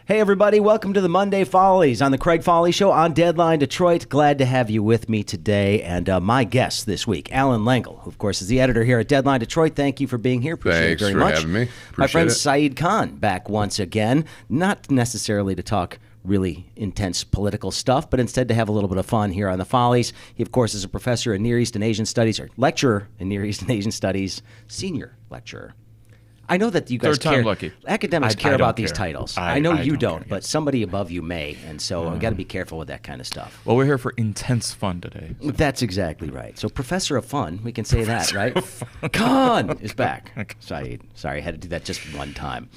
Hey, everybody. Welcome to the Monday Fahles on the Craig Fahle Show on Deadline Detroit. Glad to have you with me today. And my guest this week, Alan Lengel, who, of course, is the editor here at Deadline Detroit. Thank you for being here. Appreciate it very much. Thanks for having me. My friend Appreciate it. Saeed Khan back once again, not necessarily to talk really intense political stuff, but instead to have a little bit of fun here on the Fahles. He, of course, is a professor in Near East and Asian Studies, or lecturer in Near East and Asian Studies, senior lecturer. I know that you guys Third time care. lucky. Academics care I about don't these care. titles. I know you don't, care, but yes. somebody above you may, and so I've got to be careful with that kind of stuff. Well, we're here for intense fun today. So. That's exactly right. So, Professor of Fun, we can say that, right? Khan is back. Okay. Sorry, I had to do that just one time.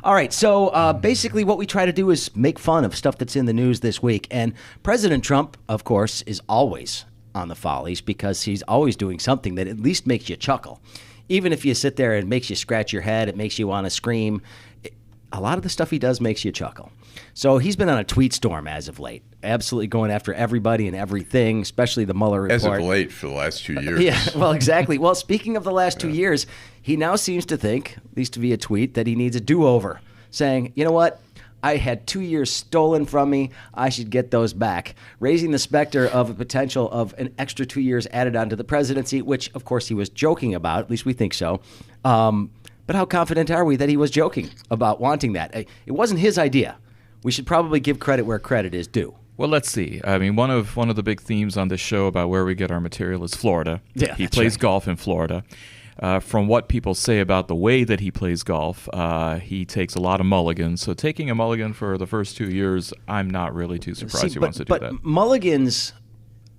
All right, so basically what we try to do is make fun of stuff that's in the news this week. And President Trump, of course, is always on the Fahles because he's always doing something that at least makes you chuckle. Even if you sit there and it makes you scratch your head, it makes you want to scream, a lot of the stuff he does makes you chuckle. So he's been on a tweet storm as of late, absolutely going after everybody and everything, especially the Mueller report. As of late for the last 2 years. Yeah, well, exactly. Well, speaking of the last 2 years, he now seems to think, at least via tweet, that he needs a do-over, saying, you know what? I had 2 years stolen from me. I should get those back. Raising the specter of a potential of an extra 2 years added onto the presidency, which, of course, he was joking about. At least we think so. But how confident are we that he was joking about wanting that? It wasn't his idea. We should probably give credit where credit is due. Well, let's see. I mean, one of the big themes on this show about where we get our material is Florida. Yeah, he that's plays right. golf in Florida. From what people say about the way that he plays golf, he takes a lot of mulligans. So taking a mulligan for the first 2 years, I'm not really too surprised he wants to do that. But mulligans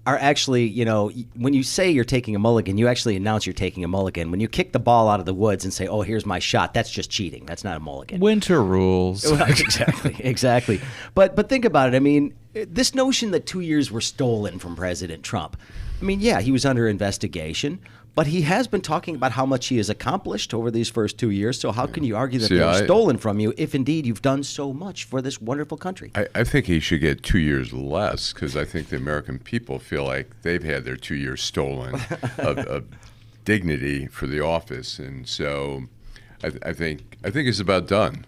are actually, you know, when you say you're taking a mulligan, you actually announce you're taking a mulligan. When you kick the ball out of the woods and say, oh, here's my shot, that's just cheating. That's not a mulligan. Winter rules. Well, exactly. But think about it. I mean, this notion that 2 years were stolen from President Trump. I mean, yeah, he was under investigation, but he has been talking about how much he has accomplished over these first 2 years. So how can you argue that they were stolen from you if indeed you've done so much for this wonderful country? I think he should get 2 years less because I think the American people feel like they've had their 2 years stolen of dignity for the office. And so I think it's about done.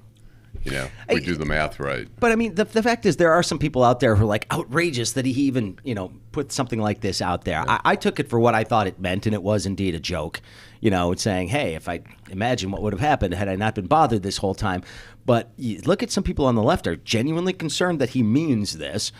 You know, we do the math right. But I mean, the fact is there are some people out there who are like outrageous that he even, you know, put something like this out there. Yeah. I took it for what I thought it meant, and it was indeed a joke. You know, it's saying, hey, if I imagine what would have happened had I not been bothered this whole time. But you look at some people on the left are genuinely concerned that he means this.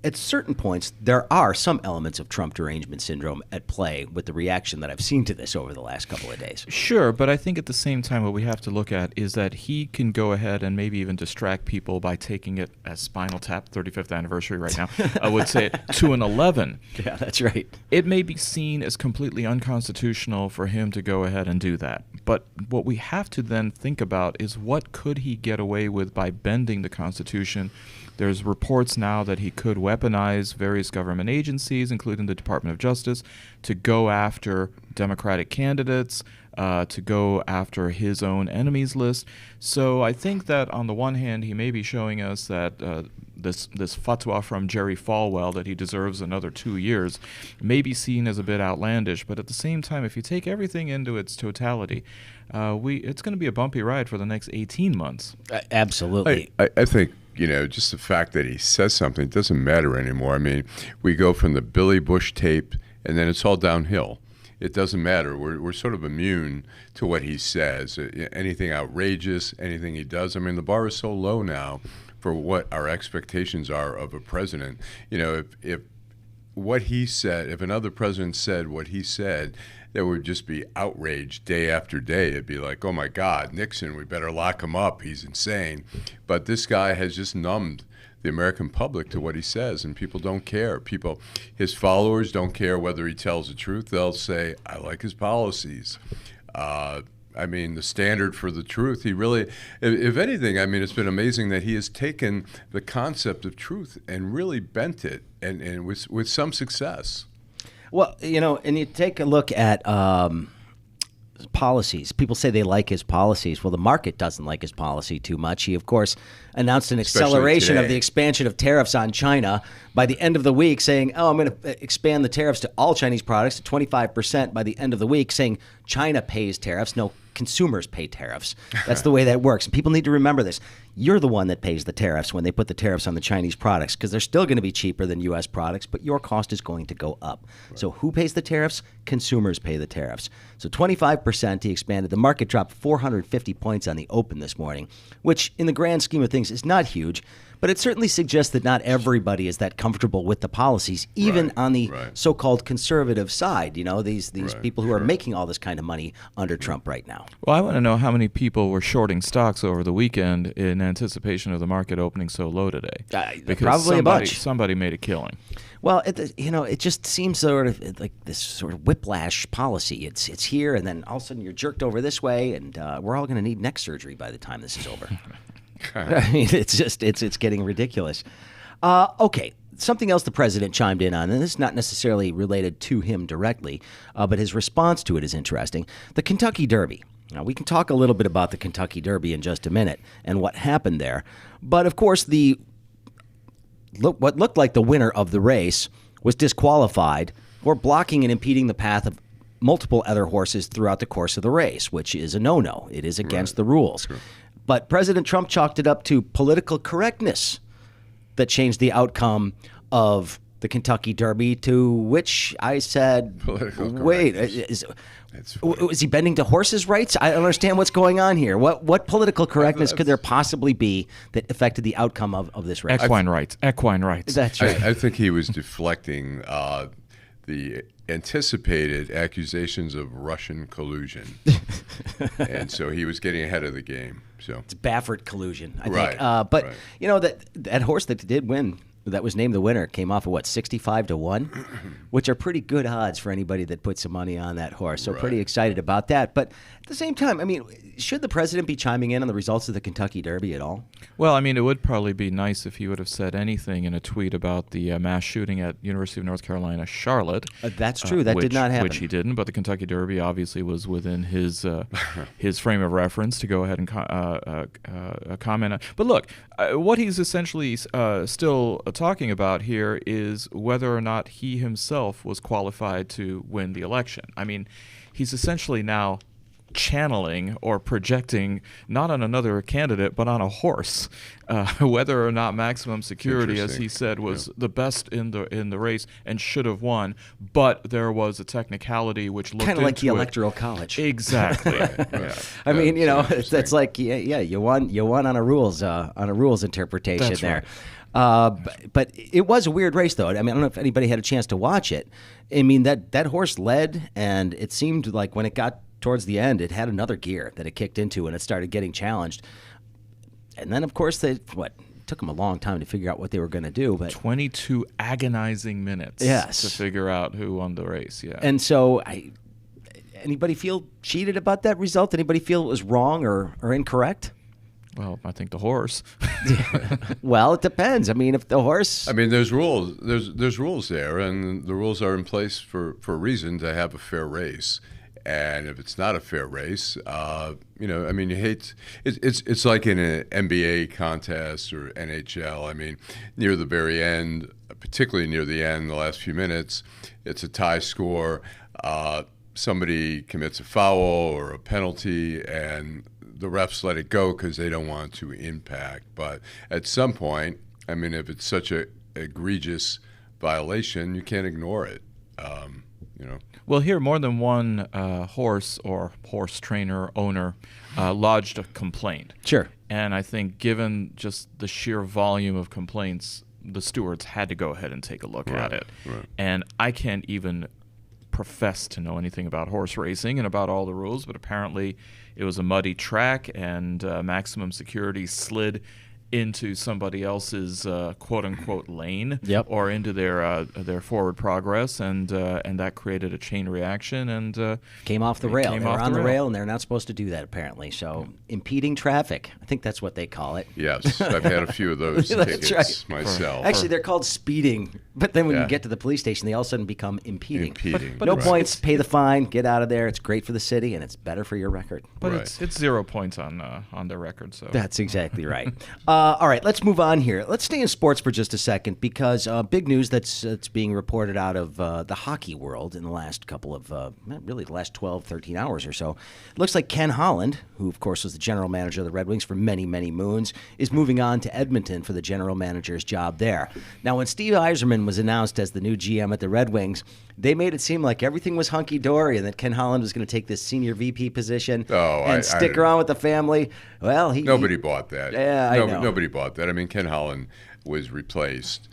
At certain points, there are some elements of Trump derangement syndrome at play with the reaction that I've seen to this over the last couple of days. Sure, but I think at the same time what we have to look at is that he can go ahead and maybe even distract people by taking it as Spinal Tap, 35th anniversary right now, I would say to an 11. Yeah, that's right. It may be seen as completely unconstitutional for him to go ahead and do that. But what we have to then think about is what could he get away with by bending the Constitution. There's reports now that he could weaponize various government agencies, including the Department of Justice, to go after Democratic candidates, to go after his own enemies list. So I think that on the one hand, he may be showing us that this fatwa from Jerry Falwell that he deserves another 2 years may be seen as a bit outlandish. But at the same time, if you take everything into its totality, it's going to be a bumpy ride for the next 18 months. Absolutely. I think, you know, just the fact that he says something doesn't matter anymore. I mean, we go from the Billy Bush tape, and then it's all downhill. It doesn't matter. We're sort of immune to what he says. Anything outrageous, anything he does. I mean, the bar is so low now for what our expectations are of a president. You know, if what he said, if another president said what he said, there would just be outrage day after day. It'd be like, oh my God, Nixon, we better lock him up. He's insane. But this guy has just numbed the American public to what he says, and people don't care. His followers don't care whether he tells the truth. They'll say, I like his policies. I mean, the standard for the truth, he really, if anything, I mean, it's been amazing that he has taken the concept of truth and really bent it, and with some success. Well, you know, and you take a look at policies. People say they like his policies. Well, the market doesn't like his policy too much. He, of course, announced an acceleration of the expansion of tariffs on China by the end of the week, saying, oh, I'm going to expand the tariffs to all Chinese products to 25% by the end of the week, saying China pays tariffs. No consumers pay tariffs. That's the way that works. And people need to remember this. You're the one that pays the tariffs when they put the tariffs on the Chinese products, because they're still going to be cheaper than U.S. products, but your cost is going to go up. Right. So who pays the tariffs? Consumers pay the tariffs. So 25%, he expanded. The market dropped 450 points on the open this morning, which in the grand scheme of things is not huge. But it certainly suggests that not everybody is that comfortable with the policies, even on the so-called conservative side. You know, these people who are making all this kind of money under Trump right now. Well, I want to know how many people were shorting stocks over the weekend in anticipation of the market opening so low today. Because probably a bunch. Somebody made a killing. Well, it just seems sort of like this sort of whiplash policy. It's here, and then all of a sudden you're jerked over this way, and we're all going to need neck surgery by the time this is over. I mean, it's getting ridiculous. Okay, something else the president chimed in on, and this is not necessarily related to him directly, but his response to it is interesting. The Kentucky Derby. Now, we can talk a little bit about the Kentucky Derby in just a minute and what happened there. But, of course, what looked like the winner of the race was disqualified for blocking and impeding the path of multiple other horses throughout the course of the race, which is a no-no. It is against the rules. True. But President Trump chalked it up to political correctness that changed the outcome of the Kentucky Derby, to which I said, wait, is he bending to horses' rights? I don't understand what's going on here. What political correctness could there possibly be that affected the outcome of this race? Equine rights. That's right. I think he was deflecting the anticipated accusations of Russian collusion. And so he was getting ahead of the game. So it's Baffert collusion, I think. But you know, that horse that did win, that was named the winner, came off of 65-1, which are pretty good odds for anybody that puts some money on that horse. So pretty excited about that. But at the same time, I mean, should the president be chiming in on the results of the Kentucky Derby at all? Well, I mean, it would probably be nice if he would have said anything in a tweet about the mass shooting at University of North Carolina, Charlotte. That's true. That did not happen. Which he didn't. But the Kentucky Derby obviously was within his his frame of reference to go ahead and comment on. But look, what he's essentially still talking about here is whether or not he himself was qualified to win the election. I mean, he's essentially now channeling or projecting not on another candidate but on a horse, whether or not Maximum Security, as he said, was the best in the race and should have won, but there was a technicality which looked kind of like the it. Electoral College. Exactly. I mean, you know, it's like you won on a rules interpretation. That's there. Right. But it was a weird race, though. I mean, I don't know if anybody had a chance to watch it. I mean, that horse led, and it seemed like when it got towards the end, it had another gear that it kicked into, and it started getting challenged. And then, of course, it took them a long time to figure out what they were going to do. But 22 agonizing minutes to figure out who won the race. Yeah. And so, anybody feel cheated about that result? Anybody feel it was wrong or incorrect? Well, I think the horse. Well, it depends. I mean, if the horse... I mean, there's rules. There's rules there, and the rules are in place for a reason, to have a fair race. And if it's not a fair race, you know, I mean, you hate it's like in an NBA contest or NHL. I mean, near the very end, particularly near the end, the last few minutes, it's a tie score. Somebody commits a foul or a penalty, and the refs let it go because they don't want to impact. But at some point, I mean, if it's such a egregious violation, you can't ignore it. You know. Well, here more than one horse or horse trainer owner lodged a complaint. Sure. And I think given just the sheer volume of complaints, the stewards had to go ahead and take a look at it. Right. And I can't even profess to know anything about horse racing and about all the rules, but apparently it was a muddy track, and Maximum Security slid into somebody else's quote-unquote lane, or into their forward progress, and that created a chain reaction, and came off the rail. They were on the rail, and they're not supposed to do that, apparently. So impeding traffic, I think that's what they call it. Yes, I've had a few of those tickets myself. Actually, they're called speeding, but then when you get to the police station, they all of a sudden become impeding. But no points, pay the fine, get out of there. It's great for the city, and it's better for your record. But it's 0 points on the record. So that's exactly right. All right, let's move on here. Let's stay in sports for just a second because big news that's being reported out of the hockey world in the last couple of, really the last 12, 13 hours or so. It looks like Ken Holland, who of course was the general manager of the Red Wings for many, many moons, is moving on to Edmonton for the general manager's job there. Now, when Steve Yzerman was announced as the new GM at the Red Wings, they made it seem like everything was hunky-dory and that Ken Holland was going to take this senior VP position and stick around with the family. Well, nobody bought that. Yeah, I know. Nobody bought that. I mean, Ken Holland was replaced.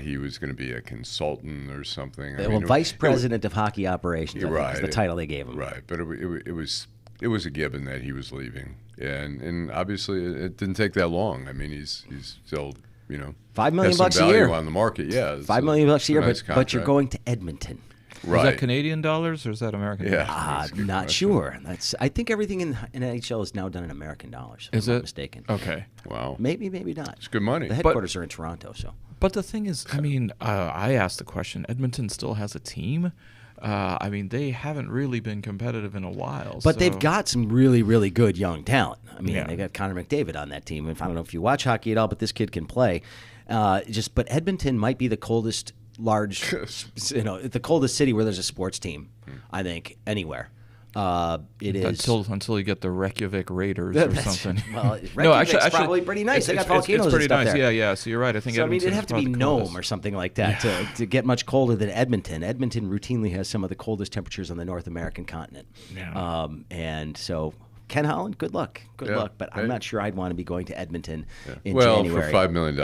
He was going to be a consultant or something. Vice president of hockey operations, I think is the title they gave him. Right, but it was a given that he was leaving, and obviously it didn't take that long. I mean, he's still $5 million has some a year on the market. Yeah, $5 million a year, nice but you're going to Edmonton. Right. Is that Canadian dollars or is that American dollars? Not sure. I think everything in NHL is now done in American dollars. If I'm not mistaken. Okay. Wow. Maybe not. It's good money. The headquarters are in Toronto, so. But the thing is, I mean, I asked the question. Edmonton still has a team. I mean, they haven't really been competitive in a while. But they've got some really, really good young talent. I mean, Yeah. they got Connor McDavid on that team. I don't know if you watch hockey at all, but this kid can play. But Edmonton might be the coldest the coldest city where there's a sports team, I think, anywhere. It is until you get the Reykjavik Raiders or something. Well, Reykjavik's probably pretty nice. They got volcanoes it's pretty and stuff nice. there. Yeah. So you're right. I think. So it'd have to be Nome coldest. or something like that to get much colder than Edmonton. Edmonton routinely has some of the coldest temperatures on the North American continent. Yeah. And so. Ken Holland, good luck. Good luck. But I'm not sure I'd want to be going to Edmonton in for January. $5 million,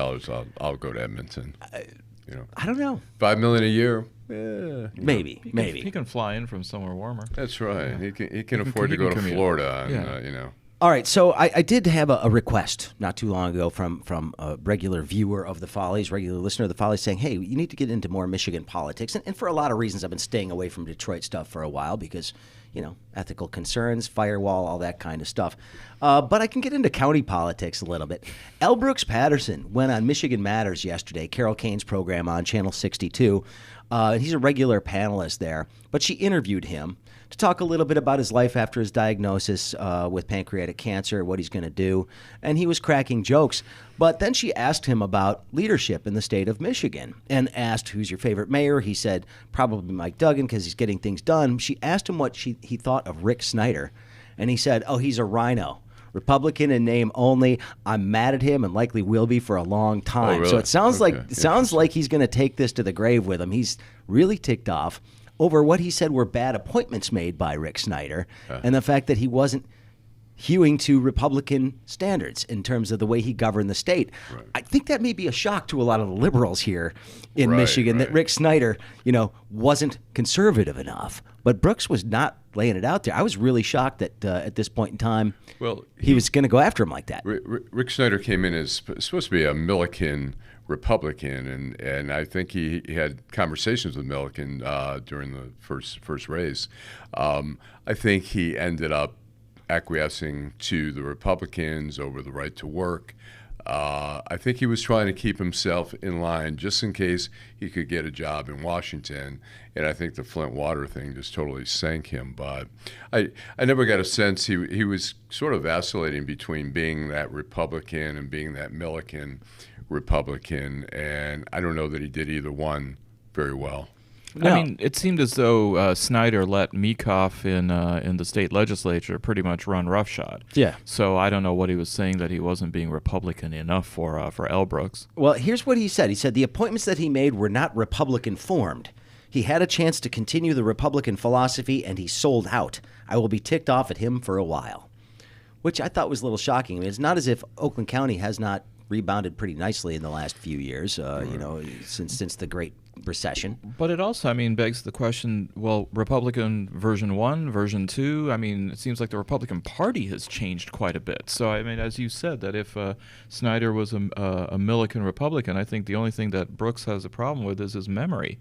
I'll go to Edmonton. I don't know. $5 million a year. Maybe. He can fly in from somewhere warmer. That's right. He can afford to go to Florida. And, All right, so I did have a request not too long ago from a regular viewer of the Fahles, regular listener of the Fahles, saying, hey, you need to get into more Michigan politics. And for a lot of reasons, I've been staying away from Detroit stuff for a while because, ethical concerns, firewall, all that kind of stuff. But I can get into county politics a little bit. L. Brooks Patterson went on Michigan Matters yesterday, Carol Kane's program on Channel 62. He's a regular panelist there, but she interviewed him to talk a little bit about his life after his diagnosis with pancreatic cancer, what he's going to do. And he was cracking jokes. But then she asked him about leadership in the state of Michigan and asked, who's your favorite mayor? He said, probably Mike Duggan because he's getting things done. She asked him what he thought of Rick Snyder. And he said, oh, he's a rhino. Republican in name only. I'm mad at him and likely will be for a long time. Oh, really? So it sounds like he's going to take this to the grave with him. He's really ticked off over what he said were bad appointments made by Rick Snyder and the fact that he wasn't hewing to Republican standards in terms of the way he governed the state. Right. I think that may be a shock to a lot of the liberals here in Michigan that Rick Snyder, wasn't conservative enough. But Brooks was not laying it out there. I was really shocked that at this point in time, he was going to go after him like that. Rick Snyder came in as supposed to be a Milliken Republican, and I think he had conversations with Milliken during the first race. I think he ended up acquiescing to the Republicans over the right to work. I think he was trying to keep himself in line just in case he could get a job in Washington, and I think the Flint water thing just totally sank him. But I never got a sense he was sort of vacillating between being that Republican and being that Milliken Republican, and I don't know that he did either one very well. No. I mean, it seemed as though Snyder let Meekoff in the state legislature pretty much run roughshod. Yeah. So I don't know what he was saying that he wasn't being Republican enough for L. Brooks. Well, here's what he said. He said the appointments that he made were not Republican formed. He had a chance to continue the Republican philosophy, and he sold out. I will be ticked off at him for a while, which I thought was a little shocking. I mean, it's not as if Oakland County has not rebounded pretty nicely in the last few years, since the Great Recession. But it also, begs the question, well, Republican version 1, version 2, it seems like the Republican Party has changed quite a bit. So, as you said, that if Snyder was a Milliken Republican, I think the only thing that Brooks has a problem with is his memory,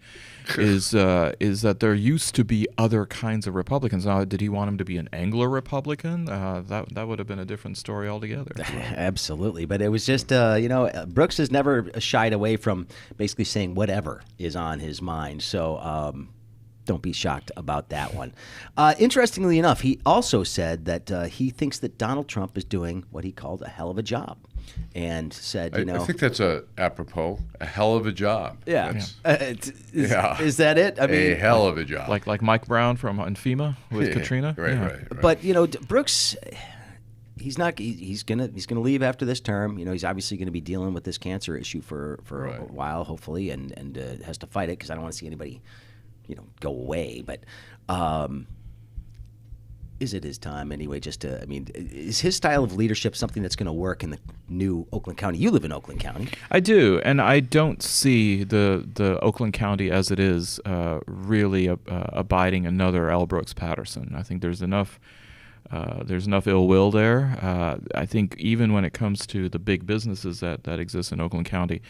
is that there used to be other kinds of Republicans. Now, did he want him to be an Anglo Republican? That would have been a different story altogether. Absolutely. But it was just, Brooks has never shied away from basically saying whatever is on his mind. So, don't be shocked about that one. Interestingly enough, he also said that he thinks that Donald Trump is doing what he called a hell of a job, and said, I think that's apropos, a hell of a job. Yeah. Is that it? I mean, a hell of a job. Like Mike Brown from FEMA with Katrina. Right. But Brooks, he's gonna leave after this term. He's obviously going to be dealing with this cancer issue for a while, hopefully, and has to fight it, because I don't want to see anybody, go away. But is it his time anyway? Is his style of leadership something that's going to work in the new Oakland County? You live in Oakland County. I do, and I don't see the Oakland County as it is really abiding another L. Brooks Patterson. I think there's enough ill will there. I think even when it comes to the big businesses that exist in Oakland County,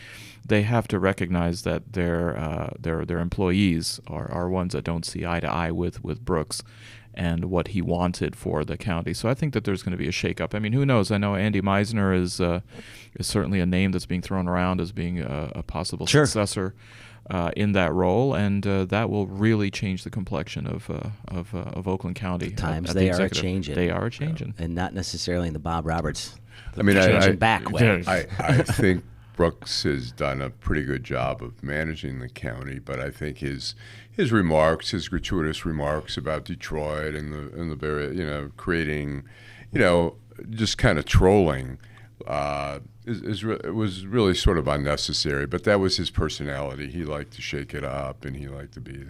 they have to recognize that their employees are ones that don't see eye to eye with Brooks and what he wanted for the county. So I think that there's going to be a shakeup. I mean, who knows? I know Andy Meisner is certainly a name that's being thrown around as being a possible successor in that role, and that will really change the complexion of Oakland County. The times they are changing. They are changing, and not necessarily in the Bob Roberts. Back way. I think Brooks has done a pretty good job of managing the county, but I think his remarks, his gratuitous remarks about Detroit and the very creating, just kind of trolling. It was really sort of unnecessary, but that was his personality. He liked to shake it up, and he liked to be,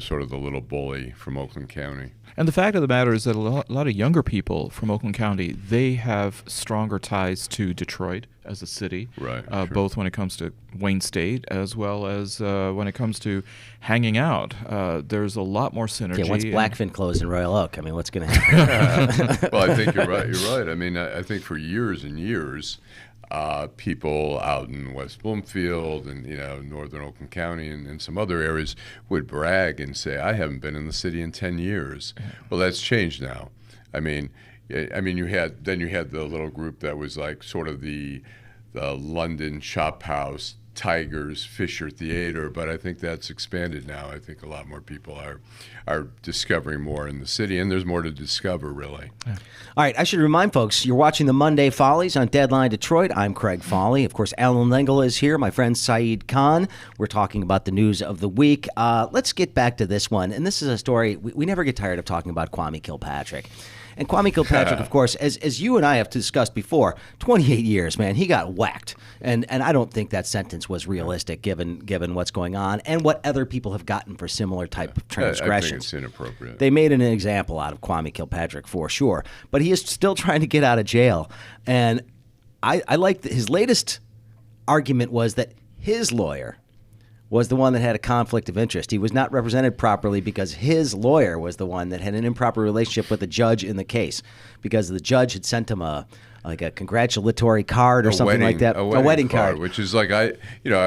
sort of the little bully from Oakland County. And the fact of the matter is that a lot of younger people from Oakland County, they have stronger ties to Detroit as a city, both when it comes to Wayne State as well as when it comes to hanging out. There's a lot more synergy. Yeah, once Blackfin closed in Royal Oak, what's going to happen? Well, I think you're right. I mean, I think for years and years, people out in West Bloomfield and northern Oakland County and some other areas would brag and say, "I haven't been in the city in 10 years." Well, that's changed now. I mean, you had the little group that was like sort of the London Shop House, Tigers, Fisher Theater, but I think that's expanded now. I think a lot more people are discovering more in the city, and there's more to discover, really. Yeah. All right, I should remind folks, you're watching the Monday Follies on Deadline Detroit. I'm Craig Fahle. Of course, Alan Lengel is here, my friend Saeed Khan. We're talking about the news of the week. Let's get back to this one, and this is a story, we never get tired of talking about Kwame Kilpatrick. And Kwame Kilpatrick, of course, as you and I have discussed before, 28 years, man, he got whacked. And I don't think that sentence was realistic given what's going on and what other people have gotten for similar type of transgressions. I think it's inappropriate. They made an example out of Kwame Kilpatrick for sure. But he is still trying to get out of jail. And I like his latest argument was that his lawyer was the one that had a conflict of interest. He was not represented properly because his lawyer was the one that had an improper relationship with the judge in the case, because the judge had sent him a congratulatory card or something like that, a wedding card, which is like I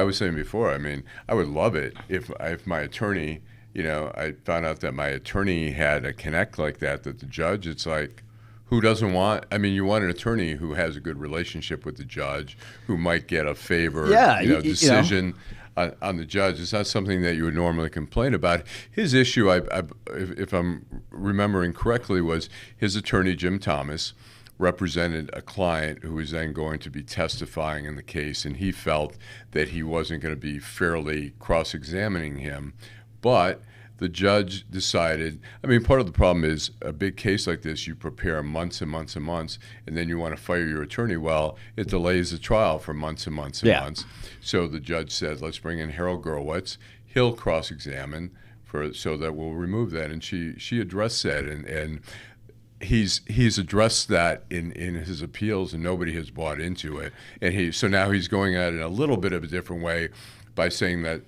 was saying before. I mean, I would love it if my attorney, I found out that my attorney had a connect like that the judge, it's like, who doesn't want? I mean, you want an attorney who has a good relationship with the judge, who might get a favor, decision. On the judge. It's not something that you would normally complain about. His issue, if I'm remembering correctly, was his attorney, Jim Thomas, represented a client who was then going to be testifying in the case, and he felt that he wasn't going to be fairly cross-examining him. But the judge decided, part of the problem is a big case like this, you prepare months and months and months, and then you want to fire your attorney. Well, it delays the trial for months and months and months. So the judge said, let's bring in Harold Gurwitz. He'll cross-examine so that we'll remove that. And she addressed that, and he's addressed that in his appeals, and nobody has bought into it. And so now he's going at it a little bit of a different way, by saying that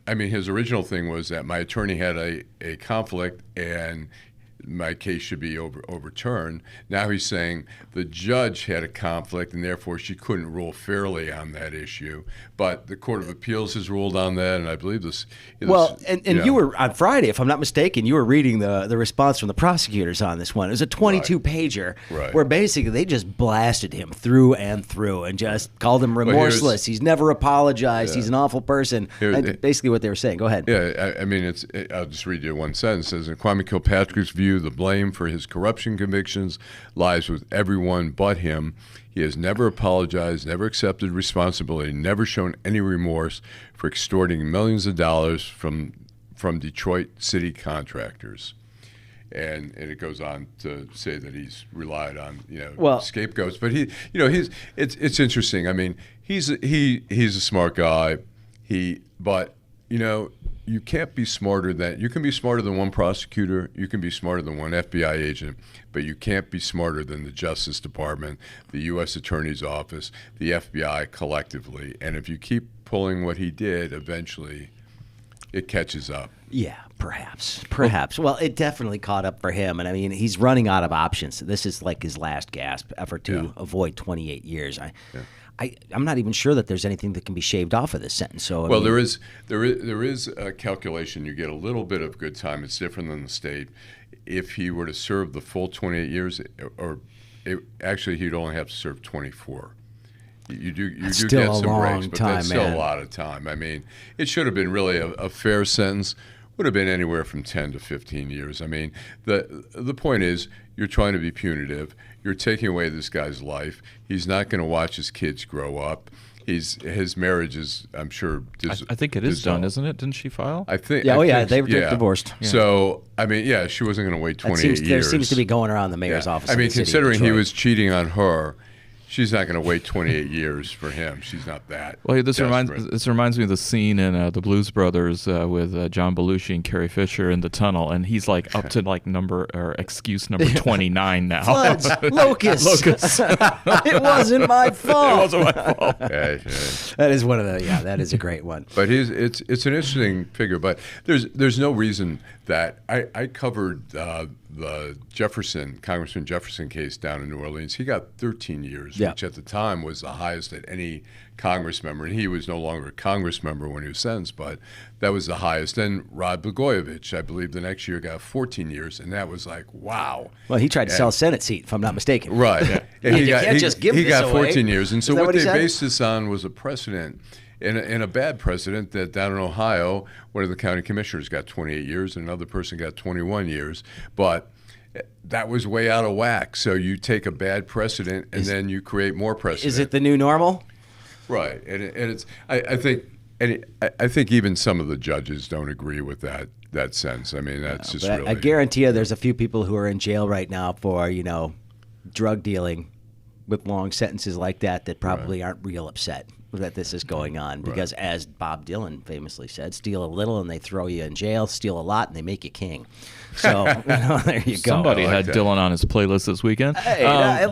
his original thing was that my attorney had a conflict, and my case should be overturned. Now he's saying the judge had a conflict and therefore she couldn't rule fairly on that issue. But the Court of Appeals has ruled on that, and I believe this. Well, and you were on Friday, if I'm not mistaken, you were reading the response from the prosecutors on this one. It was a 22-pager where basically they just blasted him through and through and just called him remorseless. He's never apologized. He's an awful person. Basically what they were saying. Go ahead. Yeah, I mean, I'll just read you one sentence. It says, in Kwame Kilpatrick's view, the blame for his corruption convictions lies with everyone but him. He has never apologized, never accepted responsibility, never shown any remorse for extorting millions of dollars from Detroit city contractors. And it goes on to say that he's relied on scapegoats. But it's interesting. I mean, he's a smart guy. But you can't be smarter than, you can be smarter than one prosecutor, you can be smarter than one FBI agent, but you can't be smarter than the Justice Department, the U.S. Attorney's Office, the FBI collectively. And if you keep pulling what he did, eventually it catches up. Yeah, perhaps. Well, it definitely caught up for him. And I mean, he's running out of options. This is like his last gasp effort to avoid 28 years. I'm not even sure that there's anything that can be shaved off of this sentence. So there is a calculation. You get a little bit of good time. It's different than the state. If he were to serve the full 28 years, actually he'd only have to serve 24. You do get some breaks, but that's still a lot of time. I mean, it should have been really a fair sentence. Would have been anywhere from 10 to 15 years. I mean, the point is, you're trying to be punitive. You're taking away this guy's life. He's not going to watch his kids grow up. His marriage is, I'm sure. I think it is done, isn't it? Didn't she file? I think. Yeah, they were divorced. Yeah. So I mean, she wasn't going to wait 28 years. There seems to be going around the mayor's office. I mean, considering he was cheating on her, she's not going to wait 28 years for him. She's not that. Well, this reminds me of the scene in the Blues Brothers with John Belushi and Carrie Fisher in the tunnel, and he's like up to excuse number 29 now. Floods, locusts. It wasn't my fault. It wasn't my fault. That is one of the. Yeah, that is a great one. But it's an interesting figure. But there's no reason that I covered the Congressman Jefferson case down in New Orleans. He got 13 years, which at the time was the highest that any Congress member, and he was no longer a Congress member when he was sentenced, but that was the highest. Then Rod Blagojevich, I believe the next year got 14 years, and that was like, wow. Well, he tried to sell a Senate seat, if I'm not mistaken. Right. Yeah. And he got 14 years. And so what they based this on was a precedent. In a bad precedent that down in Ohio, one of the county commissioners got 28 years and another person got 21 years. But that was way out of whack. So you take a bad precedent and then you create more precedent. Is it the new normal? Right. And it's I think even some of the judges don't agree with that sense. I mean, that's just really. I guarantee you there's a few people who are in jail right now for, drug dealing with long sentences like that probably aren't real upset that this is going on, because as Bob Dylan famously said, steal a little and they throw you in jail, steal a lot and they make you king. So there you go. Somebody had Dylan on his playlist this weekend. Hey,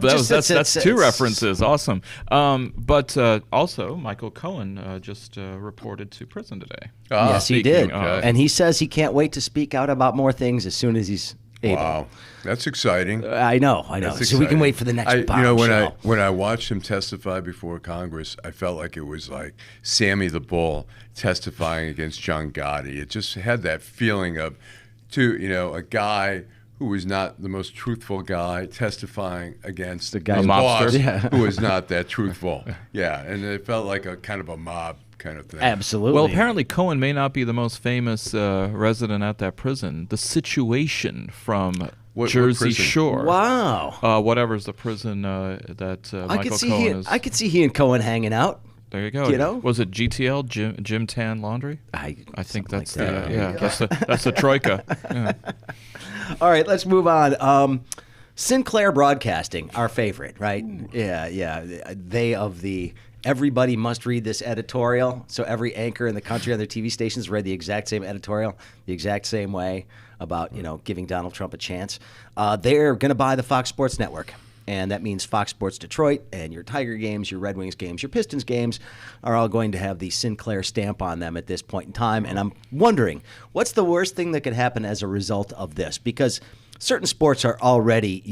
that's two references. Awesome. But also, Michael Cohen just reported to prison today. Yes, he did. And he says he can't wait to speak out about more things as soon as he's able. Wow, that's exciting. I know. So we can wait for the next bombshell. When I watched him testify before Congress, I felt like it was like Sammy the Bull testifying against John Gotti. It just had that feeling of, a guy who was not the most truthful guy testifying against the guy boss who was not that truthful. Yeah, and it felt like a kind of a mob kind of thing. Absolutely. Well, apparently Cohen may not be the most famous resident at that prison. The Situation from Jersey Shore. Wow. Whatever's the prison that Michael Cohen is. I could see he and Cohen hanging out. There you go. Was it GTL, Jim Tan Laundry? I think that's that's the troika. Yeah. All right, let's move on. Sinclair Broadcasting, our favorite, right? Yeah. They of the everybody must read this editorial. So every anchor in the country on their TV stations read the exact same editorial, the exact same way about giving Donald Trump a chance. They're going to buy the Fox Sports Network. And that means Fox Sports Detroit and your Tiger games, your Red Wings games, your Pistons games are all going to have the Sinclair stamp on them at this point in time. And I'm wondering, what's the worst thing that could happen as a result of this? Because certain sports are already,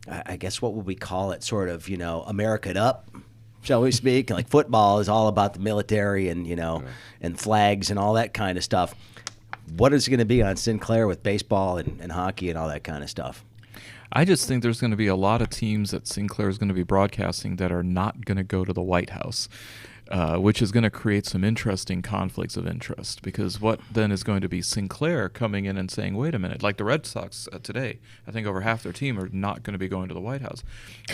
I guess what would we call it, sort of, American up, shall we speak? Like football is all about the military and, and flags and all that kind of stuff. What is it going to be on Sinclair with baseball and hockey and all that kind of stuff? I just think there's going to be a lot of teams that Sinclair is going to be broadcasting that are not going to go to the White House, which is going to create some interesting conflicts of interest, because what then is going to be Sinclair coming in and saying, wait a minute, like the Red Sox today, I think over half their team are not going to be going to the White House.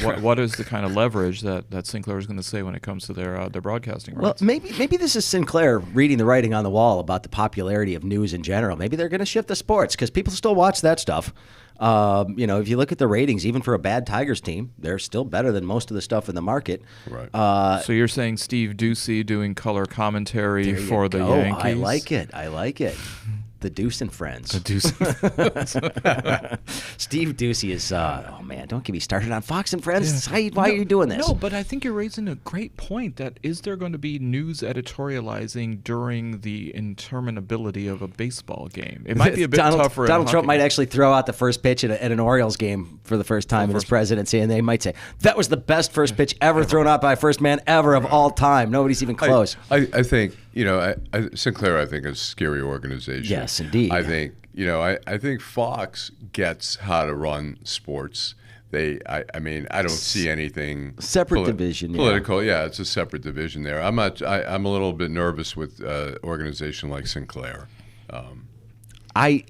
What is the kind of leverage that Sinclair is going to say when it comes to their broadcasting rights? Well, maybe this is Sinclair reading the writing on the wall about the popularity of news in general. Maybe they're going to shift the sports because people still watch that stuff. If you look at the ratings, even for a bad Tigers team, they're still better than most of the stuff in the market. Right. So you're saying Steve Doocy doing color commentary for the Yankees? I like it. The Deuce and Friends. The Deuce. Steve Doocy is, oh man, don't get me started on Fox and Friends. Yeah. Why are you doing this? No, but I think you're raising a great point that is there going to be news editorializing during the interminability of a baseball game? It might be a bit tougher. Donald Trump might actually throw out the first pitch at an Orioles game for the first time in his presidency, and they might say, that was the best first pitch ever thrown out by a first man ever of all time. Nobody's even close. I think, Sinclair, I think, is a scary organization. Yes, indeed. I think, I think Fox gets how to run sports. I don't see anything separate division. Political, yeah, it's a separate division there. I'm a little bit nervous with organization like Sinclair. I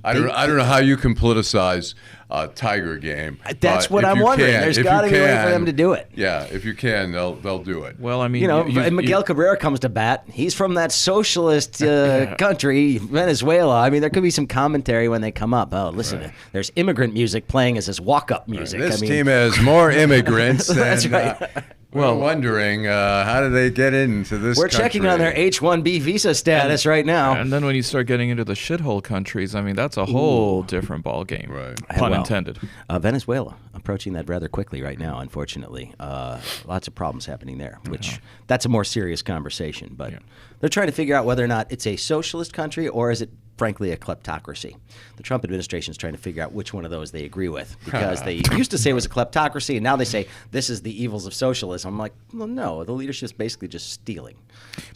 don't know how you can politicize a Tiger game. That's what I'm wondering. There's got to be a way for them to do it. Yeah, if you can, they'll do it. Well, I mean, and Miguel Cabrera comes to bat. He's from that socialist country, Venezuela. I mean, there could be some commentary when they come up. Oh, listen, there's immigrant music playing as this walk-up music. This team has more immigrants than. That's right. We're wondering how do they get into this We're country? checking on their H-1B visa status right now. And then when you start getting into the shithole countries, I mean, that's a whole different ball game. Right. Pun intended. Venezuela, approaching that rather quickly right now, unfortunately. Lots of problems happening there, which that's a more serious conversation. But they're trying to figure out whether or not it's a socialist country or is it, frankly, a kleptocracy. The Trump administration is trying to figure out which one of those they agree with, because they used to say it was a kleptocracy, and now they say this is the evils of socialism. I'm like, well, no, the leadership's basically just stealing.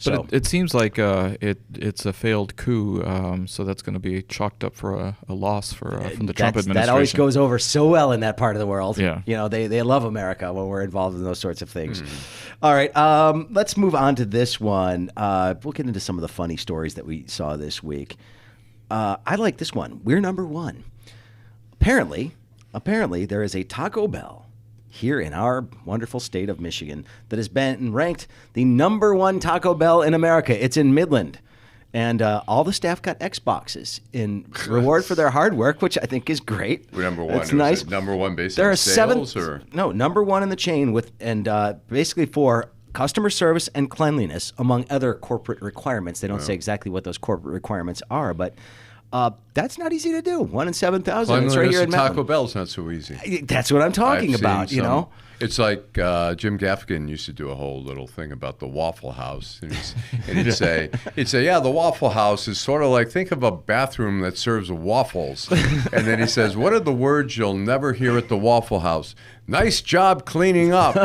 But it seems like it's a failed coup, so that's going to be chalked up for a loss from the Trump administration. That always goes over so well in that part of the world. Yeah. They love America when we're involved in those sorts of things. All right, let's move on to this one. We'll get into some of the funny stories that we saw this week. I like this one. We're number one. Apparently, there is a Taco Bell here in our wonderful state of Michigan that has been ranked the number one Taco Bell in America. It's in Midland. And all the staff got Xboxes in reward for their hard work, which I think is great. We're number one. It's nice. Number one based there on are sales? Or? No, number one in the chain basically for customer service and cleanliness, among other corporate requirements. They don't say exactly what those corporate requirements are, but that's not easy to do. 1 in 7,000. It's right here in Midland. Taco Bell's not so easy. That's what I'm talking about. It's like Jim Gaffigan used to do a whole little thing about the Waffle House, and he'd say, yeah, the Waffle House is sort of like, think of a bathroom that serves waffles, and then he says, what are the words you'll never hear at the Waffle House? Nice job cleaning up.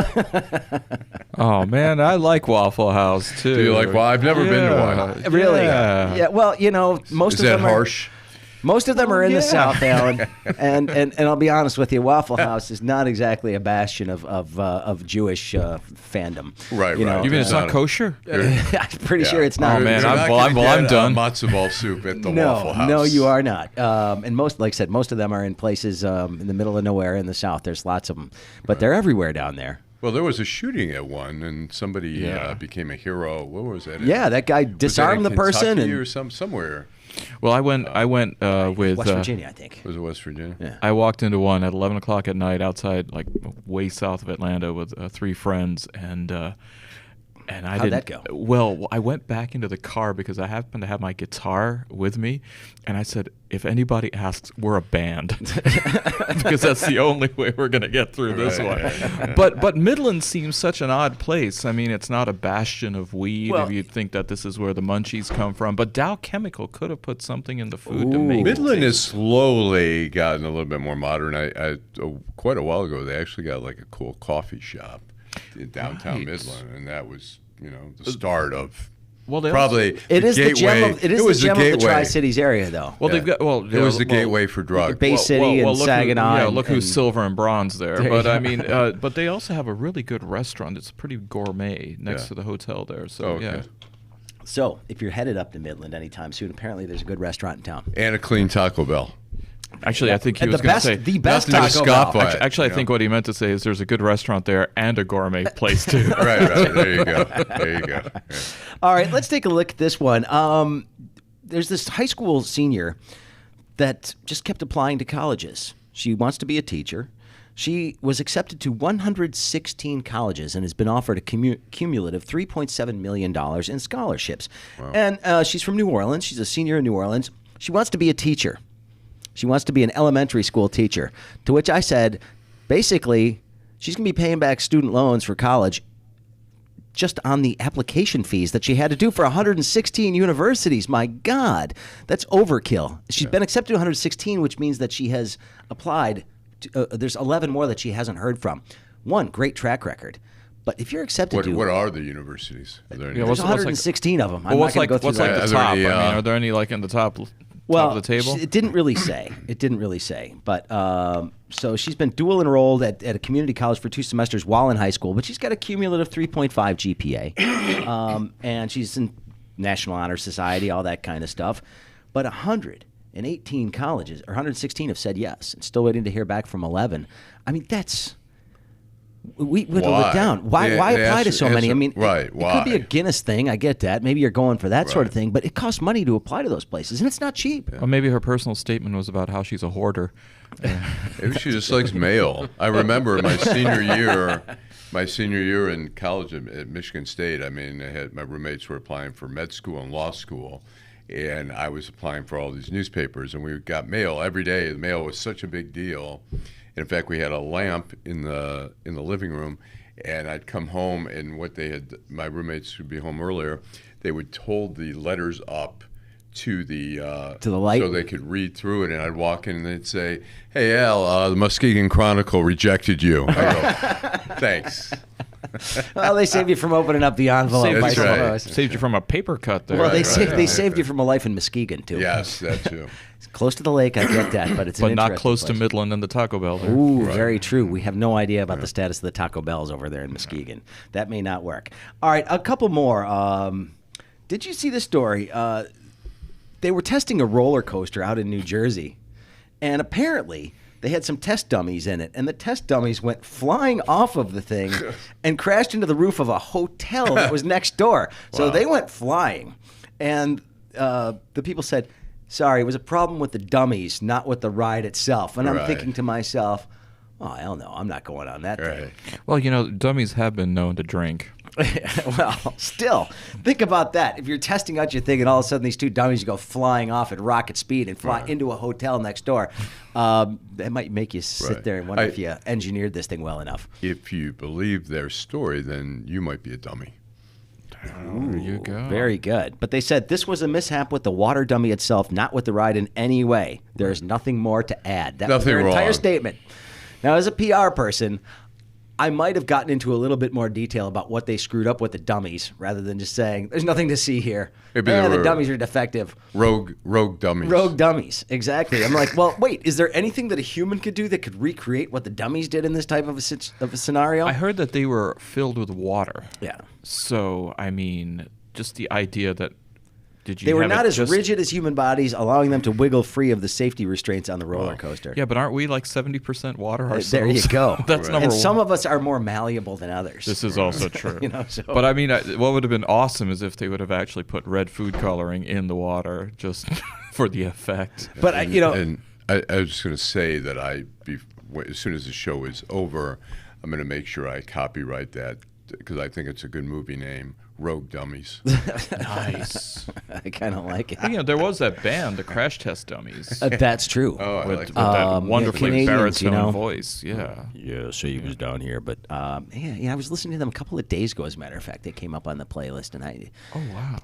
Oh man, I like Waffle House too. Do you like? Well, I've never been to one. Really? Yeah. Well, most is of them that harsh? Most of them are in the South, Alan, and I'll be honest with you, Waffle House is not exactly a bastion of Jewish fandom. Right. You mean it's not kosher? I'm pretty sure it's not. Oh man, I'm done. Matzo ball soup at the Waffle House. No, you are not. And most, like I said, most of them are in places in the middle of nowhere in the South. There's lots of them, but they're everywhere down there. Well, there was a shooting at one, and somebody became a hero. What was that? Yeah, that guy disarmed the person or somewhere. Well, I went with West Virginia, I think. Was it West Virginia? Yeah. I walked into one at 11 o'clock at night outside, like way south of Atlanta, with 3 friends, and And I How'd didn't, that go? Well, I went back into the car because I happened to have my guitar with me, and I said, if anybody asks, we're a band, because that's the only way we're going to get through this one. But Midland seems such an odd place. I mean, it's not a bastion of weed. Well, You'd think that this is where the munchies come from. But Dow Chemical could have put something in the food to make Midland it has slowly gotten a little bit more modern. Quite a while ago, they actually got like a cool coffee shop in downtown Midland, and that was, the start of probably It is gateway. the gem of, it is the gem of the gateway. Tri-Cities area, though. Well, they've got It was the gateway for drugs. Bay City and look Saginaw. look who's silver and bronze there. There But you I mean, but they also have a really good restaurant. It's pretty gourmet next to the hotel there. So yeah. So if you're headed up to Midland anytime soon, apparently there's a good restaurant in town. And a clean Taco Bell. Actually, I think he And was the going to best, say the best nothing to Taco scoff Bell. at. Actually, I think what he meant to say is there's a good restaurant there and a gourmet place too. Right. There you go. Yeah. All right, let's take a look at this one. There's this high school senior that just kept applying to colleges. She wants to be a teacher. She was accepted to 116 colleges and has been offered a cumulative $3.7 million in scholarships. Wow. And she's from New Orleans. She's a senior in New Orleans. She wants to be a teacher. She wants to be an elementary school teacher, to which I said, basically, she's going to be paying back student loans for college just on the application fees that she had to do for 116 universities. My God, that's overkill. She's been accepted to 116, which means that she has applied. There's 11 more that she hasn't heard from. One, great track record. But if you're accepted to... What are the universities? Are there any? There's 116 of them. I'm what's not going to go through what's that. like the top? I mean, are there any like in the top of the table? It didn't really say. But so she's been dual enrolled at a community college for 2 semesters while in high school, but she's got a cumulative 3.5 GPA. And she's in National Honor Society, all that kind of stuff. But 118 colleges, or 116 have said yes, and still waiting to hear back from 11. I mean, that's... We whittled it down. Why apply to so many? I mean, it could be a Guinness thing. I get that. Maybe you're going for that sort of thing, but it costs money to apply to those places, and it's not cheap. Or maybe her personal statement was about how she's a hoarder. Maybe she just likes mail. I remember my senior year in college at Michigan State. I mean, my roommates were applying for med school and law school, and I was applying for all these newspapers, and we got mail every day. The mail was such a big deal. In fact, we had a lamp in the living room, and I'd come home, and my roommates would be home earlier, they would hold the letters up to the light, so they could read through it, and I'd walk in and they'd say, "Hey Al, the Muskegon Chronicle rejected you." I go, "Thanks." Well, they saved you from opening up the envelope. That's right. Saved you from a paper cut there. Well, they saved you from a life in Muskegon too. Yes, that too. It's close to the lake, I get that, but it's an not interesting close place. to Midland and the Taco Bell there. Ooh, very true. We have no idea about the status of the Taco Bells over there in Muskegon. That may not work. All right, a couple more. Did you see this story? They were testing a roller coaster out in New Jersey, and apparently they had some test dummies in it, and the test dummies went flying off of the thing and crashed into the roof of a hotel that was next door. So they went flying, and the people said, "Sorry, it was a problem with the dummies, not with the ride itself." And I'm thinking to myself, oh, hell no, I'm not going on that thing. Well, dummies have been known to drink. Well, still, think about that. If you're testing out your thing and all of a sudden these 2 dummies go flying off at rocket speed and fly into a hotel next door, that might make you sit there and wonder if you engineered this thing well enough. If you believe their story, then you might be a dummy. There you go. Very good. But they said this was a mishap with the water dummy itself, not with the ride in any way. There's nothing more to add. That was their entire statement. Now, as a PR person, I might have gotten into a little bit more detail about what they screwed up with the dummies rather than just saying, there's nothing to see here. Maybe the dummies are defective. Rogue dummies. Rogue dummies, exactly. I'm like, well, wait, is there anything that a human could do that could recreate what the dummies did in this type of a scenario? I heard that they were filled with water. Yeah. So, I mean, just the idea that they were not as rigid as human bodies, allowing them to wiggle free of the safety restraints on the roller coaster. Yeah, but aren't we like 70% water ourselves? There you go. That's number and one. some of us are more malleable than others. This is also true. So. But I mean, what would have been awesome is if they would have actually put red food coloring in the water just for the effect. But and I was just going to say that as soon as the show is over, I'm going to make sure I copyright that because I think it's a good movie name, Rogue Dummies. Nice. I kind of like it. You know, there was that band, the Crash Test Dummies. That's true. Oh, I with, like with that. that wonderfully Canadians, baritone voice. Yeah. Yeah, so he was down here, but I was listening to them a couple of days ago. As a matter of fact, they came up on the playlist, and I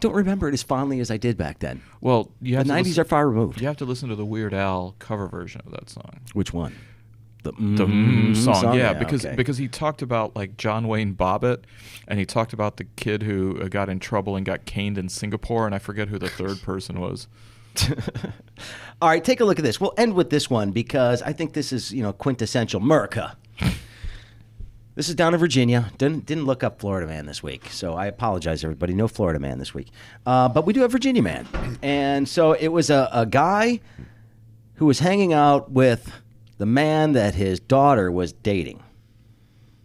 don't remember it as fondly as I did back then. Well, you have The to 90s are far removed. You have to listen to the Weird Al cover version of that song. Which one? The Song, yeah, okay. because he talked about like John Wayne Bobbitt, and he talked about the kid who got in trouble and got caned in Singapore, and I forget who the third person was. All right, take a look at this. We'll end with this one because I think this is quintessential America. This is down in Virginia. Didn't look up Florida Man this week, so I apologize, everybody. No Florida Man this week, but we do have Virginia Man, and so it was a guy who was hanging out with the man that his daughter was dating.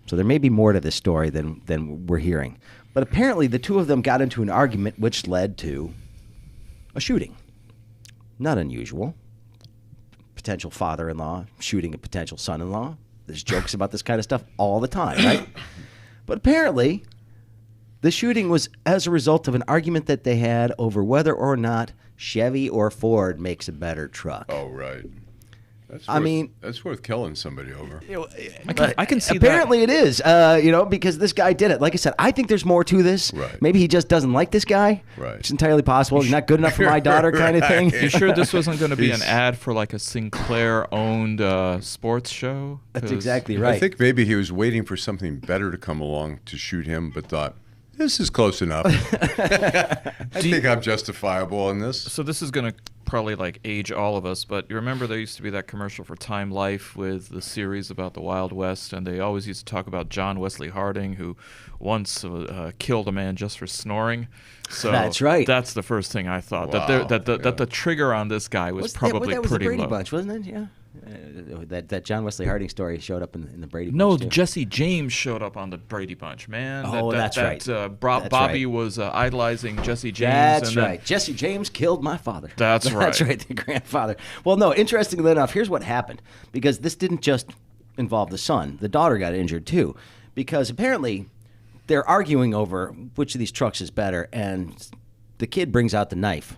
So there may be more to this story than we're hearing. But apparently the two of them got into an argument which led to a shooting. Not unusual. Potential father-in-law shooting a potential son-in-law. There's jokes about this kind of stuff all the time, right? But apparently the shooting was as a result of an argument that they had over whether or not Chevy or Ford makes a better truck. Oh, right. That's worth killing somebody over. I can see apparently it is, because this guy did it. Like I said, I think there's more to this. Right. Maybe he just doesn't like this guy. Right. It's entirely possible. He's not good enough for my daughter kind of thing. You sure this wasn't going to be an ad for like a Sinclair-owned sports show? That's exactly right. I think maybe he was waiting for something better to come along to shoot him, but thought, this is close enough. I think I'm justifiable in this. So this is going to probably like age all of us, but you remember there used to be that commercial for Time Life with the series about the Wild West, and they always used to talk about John Wesley Harding, who once killed a man just for snoring. So that's right. That's the first thing I thought. Wow. That the trigger on this guy was probably that was pretty the Brady low. Bunch, wasn't it? Yeah. That John Wesley Harding story showed up in the Brady Bunch. No, too. Jesse James showed up on the Brady Bunch, man. Oh, that's right. Bobby was idolizing Jesse James. That's right. Jesse James killed my father. That's right. That's right, the grandfather. Well, no, interestingly enough, here's what happened. Because this didn't just involve the son. The daughter got injured, too. Because apparently they're arguing over which of these trucks is better, and the kid brings out the knife.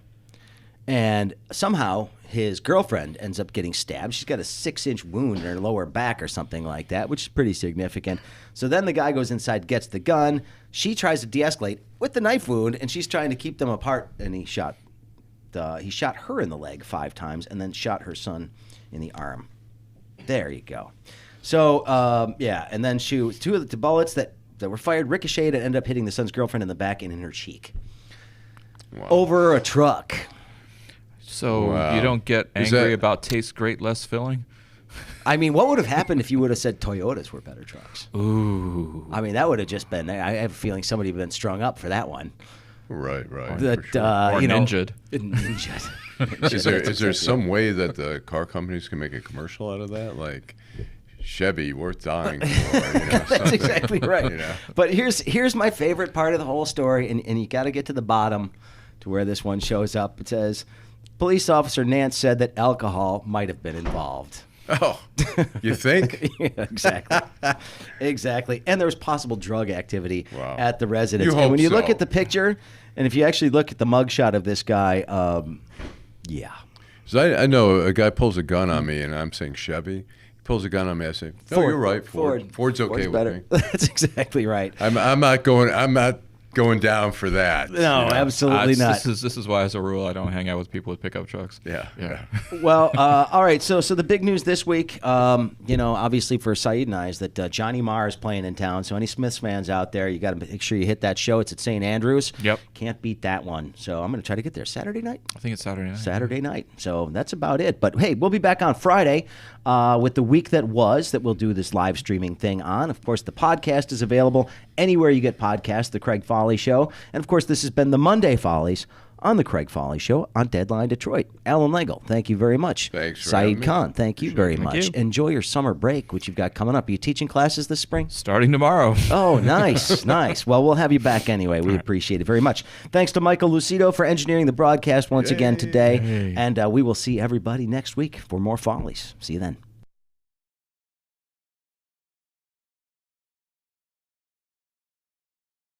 And somehow his girlfriend ends up getting stabbed. She's got a 6-inch wound in her lower back or something like that, which is pretty significant. So then the guy goes inside, gets the gun. She tries to de-escalate with the knife wound, and she's trying to keep them apart. And he shot her in the leg 5 times and then shot her son in the arm. There you go. So, and then 2 of the bullets that were fired ricocheted and ended up hitting the son's girlfriend in the back and in her cheek. Wow. Over a truck. So you don't get angry about tastes great, less filling? I mean, what would have happened if you would have said Toyotas were better trucks? Ooh. I mean, that would have just been, I have a feeling somebody would have been strung up for that one. Right. That, for sure. Or ninja'd. Ninja'd. Is there some way that the car companies can make a commercial out of that? Like, Chevy, worth dying for. That's exactly right. You know? But here's my favorite part of the whole story, and you got to get to the bottom to where this one shows up. It says, police officer Nance said that alcohol might have been involved. Oh, you think? Yeah, exactly. Exactly. And there was possible drug activity at the residence. You and when you hope look so. at the picture, and if you actually look at the mugshot of this guy, yeah. So I know a guy pulls a gun on me, and I'm saying Chevy. He pulls a gun on me. I say, "No, you're right. Ford's okay Ford's with better. me. That's exactly right. I'm not going down for that. No, absolutely not. This is why, as a rule, I don't hang out with people with pickup trucks. Yeah. Well, all right. So the big news this week, obviously for Saeed and I, is that Johnny Marr is playing in town. So any Smiths fans out there, you got to make sure you hit that show. It's at St. Andrews. Yep. Can't beat that one. So I'm going to try to get there Saturday night. I think it's Saturday night. Saturday night. So that's about it. But hey, we'll be back on Friday with the week that we'll do this live streaming thing on. Of course, the podcast is available anywhere you get podcasts, The Craig Fahle Show. And of course, this has been the Monday Follies on The Craig Fahle Show on Deadline Detroit. Alan Legel, thank you very much. Thanks for having Saeed me. Khan, thank you very much. you. Enjoy your summer break, which you've got coming up. Are you teaching classes this spring? Starting tomorrow. Oh, nice, nice. Well, we'll have you back anyway. We appreciate it very much. Thanks to Michael Lucido for engineering the broadcast once again today. And we will see everybody next week for more Follies. See you then.